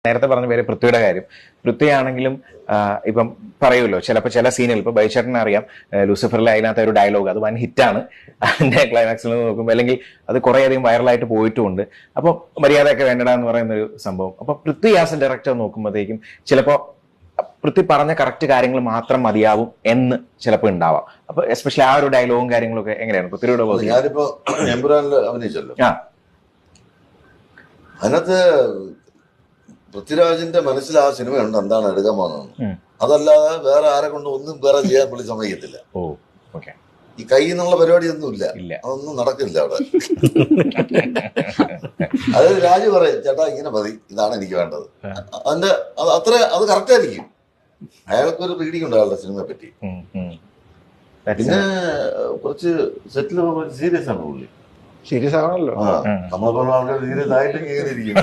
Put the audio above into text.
നേരത്തെ പറഞ്ഞ പേര് പൃഥ്വിയുടെ കാര്യം. പൃഥ്വിയാണെങ്കിലും ഇപ്പം പറയുമല്ലോ ചിലപ്പോൾ ചില സീനുകൾ ഇപ്പൊ ബൈച്ചേട്ടനെ അറിയാം, ലൂസിഫറിലെ അതിനകത്ത് ഒരു ഡയലോഗ് അത് വൻ ഹിറ്റാണ് അതിന്റെ ക്ലൈമാക്സിൽ നോക്കുമ്പോൾ, അല്ലെങ്കിൽ അത് കുറേയധികം വൈറലായിട്ട് പോയിട്ടുമുണ്ട്. അപ്പൊ മര്യാദയൊക്കെ വേണ്ടടാ എന്ന് പറയുന്ന ഒരു സംഭവം. അപ്പൊ പൃഥ്വി ആസ് എ ഡയറക്ടർ നോക്കുമ്പോഴത്തേക്കും ചിലപ്പോ പൃഥ്വി പറഞ്ഞ കറക്റ്റ് കാര്യങ്ങൾ മാത്രം മതിയാവും എന്ന് ചിലപ്പോൾ ഉണ്ടാവാം. അപ്പൊ എസ്പെഷ്യലി ആ ഒരു ഡയലോഗും കാര്യങ്ങളൊക്കെ എങ്ങനെയാണ് പൃഥ്വിയുടെ? ഞാനിപ്പോ എമ്പുരാനിൽ അഭിനയിച്ചല്ലോ, അതിനകത്ത് പൃഥ്വിരാജിന്റെ മനസ്സിൽ ആ സിനിമയുണ്ട് എന്താണ് എടുക്കാൻ പോകുന്നത്. അതല്ലാതെ വേറെ ആരെ കൊണ്ട് ഒന്നും വേറെ ചെയ്യാൻ പുള്ളി സമ്മതിക്കത്തില്ല. ഈ കൈ എന്നുള്ള പരിപാടി ഒന്നും ഇല്ല, അതൊന്നും നടക്കില്ല അവിടെ. അത് രാജു പറയും, ചേട്ടാ ഇങ്ങനെ മതി, ഇതാണ് എനിക്ക് വേണ്ടത്. അതിന്റെ അത് കറക്റ്റ് ആയിരിക്കും. അയാൾക്കൊരു റീഡിംഗ് ഉണ്ട് അയാളുടെ സിനിമയെ പറ്റി. പിന്നെ കുറച്ച് സെറ്റിൽ സീരിയസ് ആണ് പുള്ളി. സീരിയസ് ആണല്ലോ, നമ്മളെ ആൾക്കാർ സീരിയസ് ആയിട്ട് ഇങ്ങനെ ഇരിക്കും.